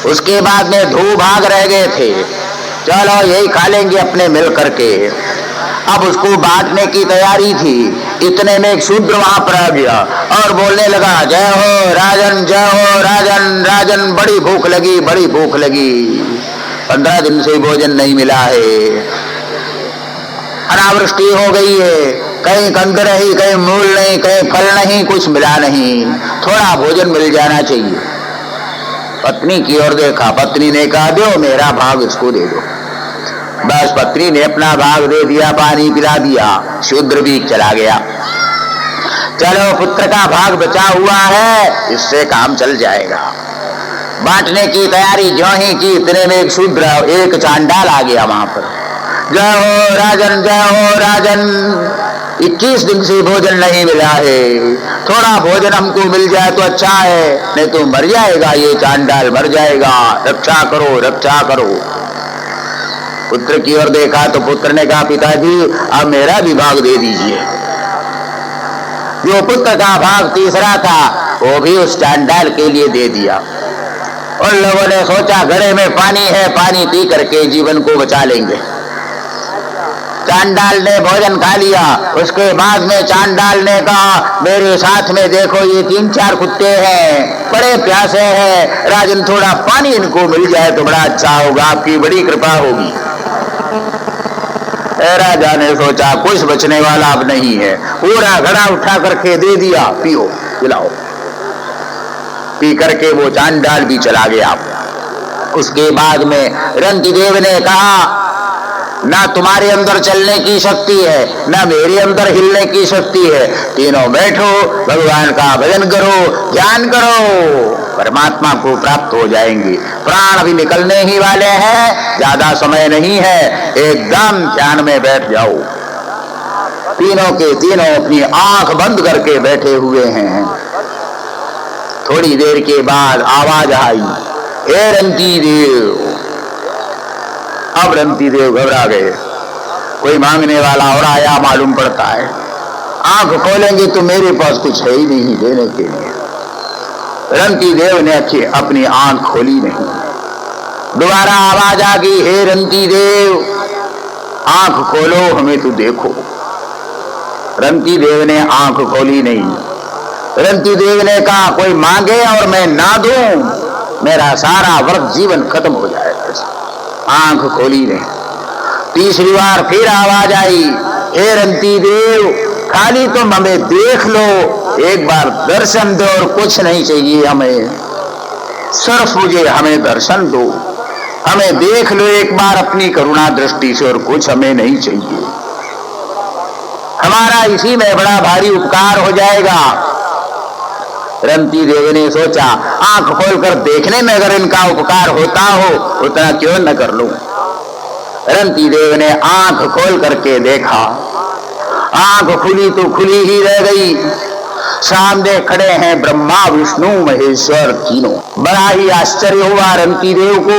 उसके बाद में 2 भाग रह गए थे, चलो यही खा लेंगे अपने मिल करके। अब उसको बांटने की तैयारी थी। इतने में एक शूद्र वहां पर आ गया और बोलने लगा, जय हो राजन, जय हो राजन, राजन बड़ी भूख लगी, बड़ी भूख लगी, 15 दिन से भोजन नहीं मिला है, अनावृष्टि हो गई है, कहीं कंद नहीं, कहीं मूल नहीं, कहीं फल नहीं, कुछ मिला नहीं, थोड़ा भोजन मिल जाना चाहिए। पत्नी की ओर देखा, पत्नी ने कहा दो मेरा भाग इसको दे दो। बस पत्नी ने अपना भाग दे दिया, पानी पिला दिया, शूद्र भी चला गया। चलो पुत्र का भाग बचा हुआ है, इससे काम चल जाएगा। बांटने की तैयारी जो ही की, इतने में एक शूद्र, एक चांडाल आ गया वहां पर। जय हो राजन, जय हो राजन, 21 दिन से भोजन नहीं मिला है, थोड़ा भोजन हमको मिल जाए तो अच्छा है, नहीं तो मर जाएगा, ये चांडाल मर जाएगा, रक्षा करो, रक्षा करो। पुत्र की ओर देखा तो पुत्र ने कहा पिताजी अब मेरा भी भाग दे दीजिए। जो पुत्र का भाग तीसरा था वो भी उस चांडाल के लिए दे दिया। उन लोगों ने सोचा घड़े में पानी है, पानी पी करके जीवन को बचा लेंगे। चांडाल ने भोजन खा लिया। उसके बाद में चांडाल ने कहा मेरे साथ में देखो ये 3-4 कुत्ते हैं, बड़े प्यासे हैं, राजन थोड़ा पानी इनको मिल जाए तो बड़ा अच्छा होगा, आपकी बड़ी कृपा होगी। राजा ने सोचा कुछ बचने वाला अब नहीं है, पूरा घड़ा उठा करके दे दिया, पियो पिलाओ। पी करके वो चांडाल भी चला गया। उसके बाद में रंतिदेव ने कहा ना तुम्हारे अंदर चलने की शक्ति है, ना मेरे अंदर हिलने की शक्ति है, तीनों बैठो, भगवान का भजन करो, ध्यान करो, परमात्मा को प्राप्त हो जाएंगे। प्राण अभी निकलने ही वाले हैं, ज्यादा समय नहीं है, एकदम ध्यान में बैठ जाओ। तीनों के तीनों अपनी आंख बंद करके बैठे हुए हैं। थोड़ी देर के बाद आवाज आई, हे रंती देव। अब रंती देव घबरा गए, कोई मांगने वाला और आया मालूम पड़ता है। आंख खोलेंगे तो मेरे पास कुछ है ही नहीं देने के लिए। रंती देव ने अपनी आंख खोली नहीं। दोबारा आवाज आ गई, हे रंती देव आंख खोलो, हमें तो देखो। रंती देव ने आंख खोली नहीं। रंती देव ने कहा कोई मांगे और मैं ना दूं, मेरा सारा व्रत जीवन खत्म हो जाएगा। आंख खोली नहीं। तीसरी बार फिर आवाज आई, हे रंती देव खाली तुम हमें देख लो, एक बार दर्शन दो और कुछ नहीं चाहिए हमें, सिर्फ मुझे हमें दर्शन दो, हमें देख लो एक बार अपनी करुणा दृष्टि से, और कुछ हमें नहीं चाहिए। हमारा इसी में बड़ा भारी उपकार हो जाएगा। रंती देव ने सोचा आंख खोलकर देखने में अगर इनका उपकार होता हो उतना क्यों न कर लूं। रंती देव ने आंख खोल करके देखा, आंख खुली तो खुली ही रह गई। सामने खड़े हैं ब्रह्मा विष्णु महेश्वर तीनों। बड़ा ही आश्चर्य हुआ रंती देव को।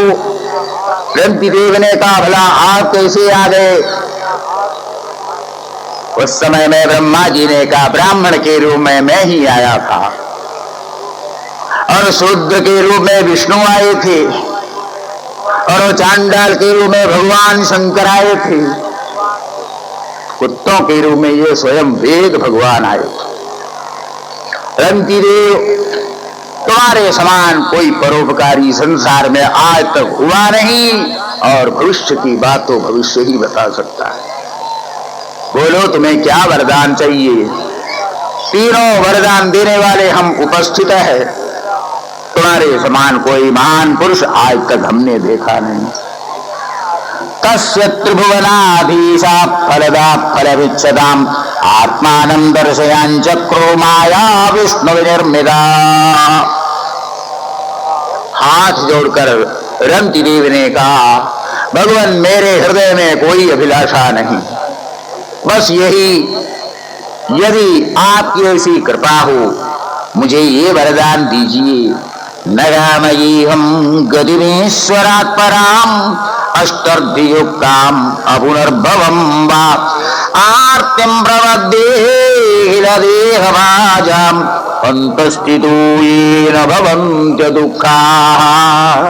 रंती देव ने कहा भला आप कैसे आ गए? उस समय में ब्रह्मा जी ने कहा ब्राह्मण के रूप में मैं ही आया था, और शूद्र के रूप में विष्णु आए थे, और चांडाल के रूप में भगवान शंकर आए थे, कुत्तों के रूप में ये स्वयं वेद भगवान आए थे। रंती देव तुम्हारे समान कोई परोपकारी संसार में आज तक हुआ नहीं, और भविष्य की बात तो भविष्य ही बता सकता है। बोलो तुम्हें क्या वरदान चाहिए? तीनों वरदान देने वाले हम उपस्थित है। तुम्हारे समान कोई महान पुरुष आज तक हमने देखा नहीं। तस्य त्रिभुवनाधीशा फलदा फलविच्छदाम आत्मानं दर्शयान चक्रो माया विष्णु विनिर्मिता। हाथ जोड़कर रंती देव ने कहा भगवान मेरे हृदय में कोई अभिलाषा नहीं, बस यही, यदि आपकी ऐसी कृपा हो मुझे ये वरदान दीजिए। नगामयी हम गतिमेश्वरात् पराम अष्टर्धियुक्ताम अपुनर्भवम वा आर्तिम प्रवद्देहभाजाम अंतस्थितो येन भवन्त्य दुःखाः।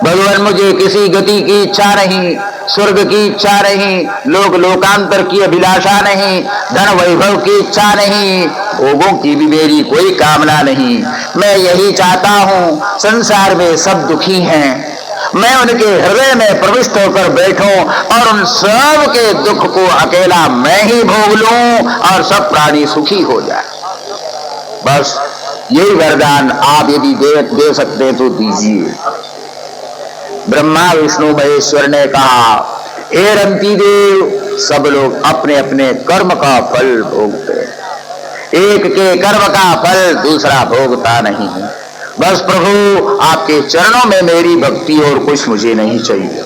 भगवान मुझे किसी गति की इच्छा नहीं, स्वर्ग की इच्छा नहीं, लोक लोकांतर की अभिलाषा नहीं, धन वैभव की इच्छा नहीं, भोगों की भी मेरी कोई कामना नहीं। मैं यही चाहता हूँ, संसार में सब दुखी हैं, मैं उनके हृदय में प्रविष्ट होकर बैठूं और उन सब के दुख को अकेला मैं ही भोग लूं और सब प्राणी सुखी हो जाए। बस यही वरदान आप यदि दे सकते हैं तो दीजिए। ब्रह्मा विष्णु महेश्वर ने कहा, हे रंती देव, सब लोग अपने अपने कर्म का फल भोगते हैं, एक के कर्म का फल दूसरा भोगता नहीं। बस प्रभु आपके चरणों में मेरी भक्ति और कुछ मुझे नहीं चाहिए।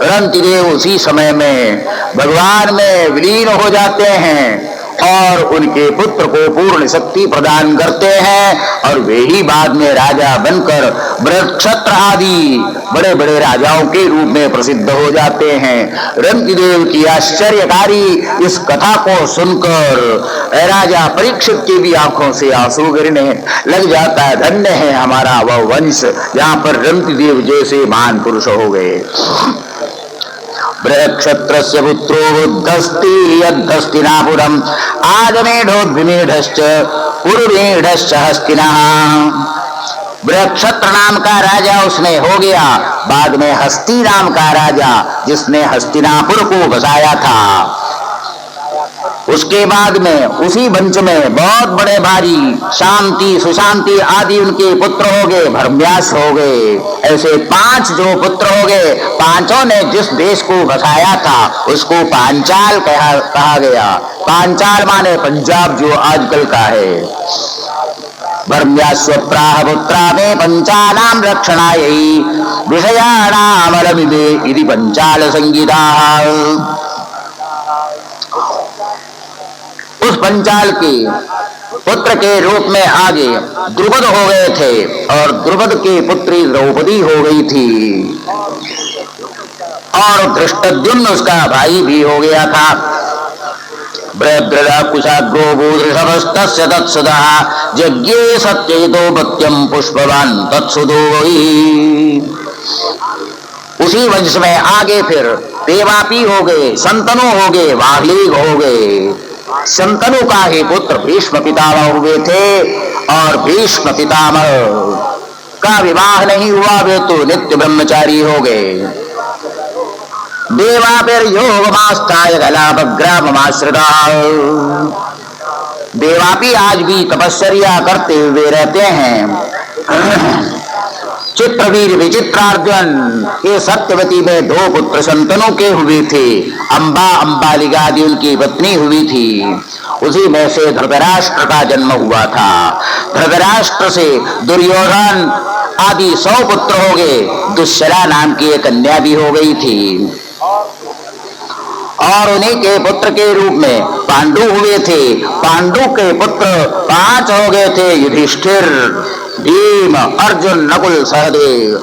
रंतिदेव उसी समय में भगवान में विलीन हो जाते हैं और उनके पुत्र को पूर्ण शक्ति प्रदान करते हैं और वे ही बाद में राजा बनकर बृहक्षत्र आदि बड़े बड़े राजाओं के रूप में प्रसिद्ध हो जाते हैं। रंतिदेव की आश्चर्यकारी इस कथा को सुनकर राजा परीक्षित की भी आंखों से आंसू गिरने लग जाता है। धन्य है हमारा वह वंश जहां पर रंतिदेव जैसे महान पुरुष हो गए। बृहक्षत्रस्य पुत्रो बुद्धस्ति यद्धस्तिनापुरम् आजमेढोद्विमेढश्च पूर्वेढश्च हस्तिनः। बृहक्षत्र नाम का राजा उसने हो गया, बाद में हस्ती नाम का राजा जिसने हस्तिनापुर को बसाया था। उसके बाद में उसी वंश में बहुत बड़े भारी शांति सुशांति आदि उनके पुत्र हो गए, भरम्यास हो गए। ऐसे 5 जो पुत्र हो गए, पांचों ने जिस देश को बसाया था उसको पांचाल कहा गया। पांचाल माने पंजाब जो आजकल का है। भरम्यास्वप्राह पुत्रा में पंचानाम रक्षणायै विषयाणामलमिदे इति पंचाल संगीता। उस पंचाल के पुत्र के रूप में आगे द्रुपद हो गए थे और द्रुपद की पुत्री द्रौपदी हो गई थी और धृष्टद्युम्न उसका भाई भी हो गया था। बृहद्रदा कुशाग्रो भूधृषभस्तस्य तत्सदा यज्ञे सत्येतो भक्त्यं पुष्पवान तत्सुदो वही। उसी वंश में आगे फिर देवापी हो गए, शंतनु हो गए, वाग्लीग हो गए। शंतनु का ही पुत्र भीष्म पितामह हुए थे और भीष्म पितामह का विवाह नहीं हुआ, वे तो नित्य ब्रह्मचारी हो गए। देवापिर योगमास्थाय कलापग्राममाश्रिता। देवापी आज भी तपस्या करते हुए रहते हैं। चित्रवीर विचित्रार्जुन के सत्यवती में 2 पुत्र शंतनु के हुए थे। अंबा अंबालिका आदि उनकी पत्नी हुई थी। उसी में से धृतराष्ट्र का जन्म हुआ था। धृतराष्ट्र से दुर्योधन आदि 100 पुत्र हो गए। दुश्शला नाम की एक कन्या भी हो गई थी और उन्हीं के पुत्र के रूप में पांडु हुए थे। पांडु के पुत्र 5 हो गए थे, युधिष्ठिर, भीम, अर्जुन, नकुल, सहदेव।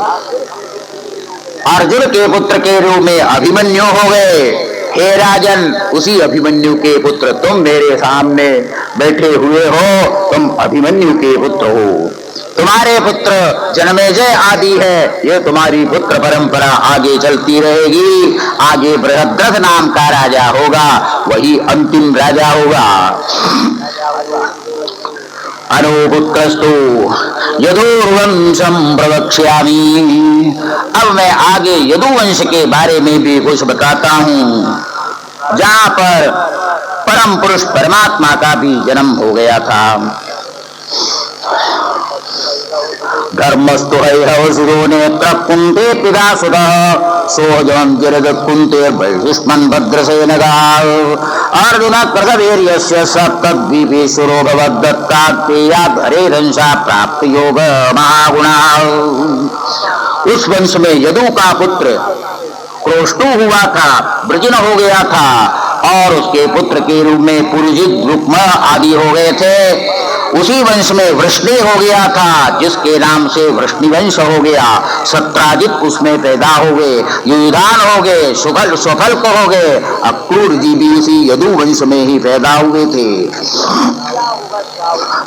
अर्जुन के पुत्र के रूप में अभिमन्यु हो गए। हे राजन, उसी अभिमन्यु के पुत्र तुम मेरे सामने बैठे हुए हो, तुम अभिमन्यु के पुत्र हो। तुम्हारे पुत्र जनमेजय आदि है, ये तुम्हारी पुत्र परंपरा आगे चलती रहेगी। आगे बृहद्रथ नाम का राजा होगा, वही अंतिम राजा होगा। अनुपुत्रस्तु यदुवंशम प्रवक्ष्यामि। अब मैं आगे यदुवंश के बारे में भी कुछ बताता हूँ, जहाँ पर परम पुरुष परमात्मा का भी जन्म हो गया था। धर्मस्तु हैहवसुरो नेत्र कुंते पिता सुतः सोऽजं जरद कुंते वैष्मन् भद्रसेनगा। अर्जुन कृतवीर्यस्य सप्तद्वीपेश्वरो भवद्दत्तात्रेयात् हरेरंशा प्राप्त योग महागुणा। उस वंश में यदु का पुत्र क्रोष्टु हुआ था, वृजन हो गया था और उसके पुत्र के रूप में पुरुजित, रुक्म आदि हो गए थे। उसी वंश में वृष्णि हो गया था, जिसके नाम से वृष्णिवंश हो गया। सत्राजित उसमें पैदा हो गए, युधान हो गए, सुफल्क हो गए। अक्रूर जी भी उसी यदु वंश में ही पैदा हुए थे।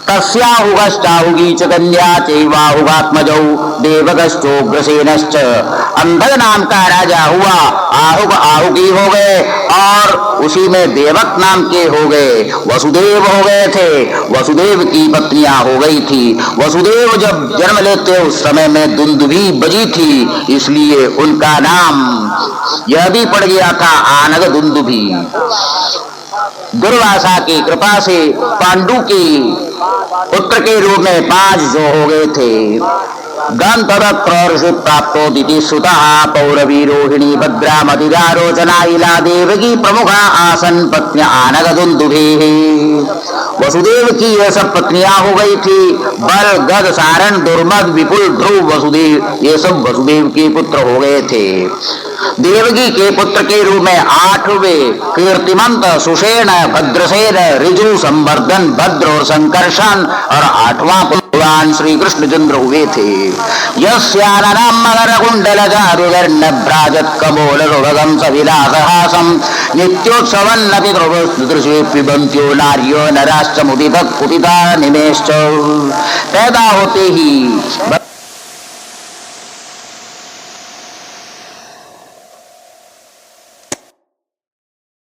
तस्याहुगश्चाहुगी च कन्या चैवाहुगात्मजौ देवगश्चोग्रसेनश्च। अंधक नाम का राजा हुआ, आहुग आहुगी हो गए और उसी में देवक नाम के हो गए, वसुदेव हो गए थे। वसुदेव की पत्नियां हो गई थी। वसुदेव जब जन्म लेते उस समय में दुंदुभी बजी थी, इसलिए उनका नाम यह भी पड़ गया था आनग दुंदुभी। दुर्वासा की कृपा से पांडु की पुत्र के रूप में 5 जो हो गए थे। गंधर्व प्राप्तो दिति सुतः पौरवी रोहिणी भद्रा मतिदारोचना इला देवकी प्रमुखा आसन पत्नियां आनग दुंदुभे। वसुदेव की यह सब पत्नियां हो गई थी। बल, गद, सारण, दुर्मद, विपुल, ध्रुव, वसुदेव, ये सब वसुदेव के पुत्र हो गए थे। देवकी के पुत्र के रूप में 8वें कीर्तिमंत, सुषेण, भद्रसेन, ऋजु, संवर्धन, भद्र और संकर्षण और 8वां भगवान श्री कृष्णचंद्र हुए थे। यस्याननं मकरकुण्डलचारुवर्णभ्राजत् कपोलशोभगं सविलासहासं नित्योत्सवन्नपि ध्रुवस्तुदृशे पिबन्त्यो नार्यो नराश्च मुदितः कुपिता निमेश्च। पैदा होते ही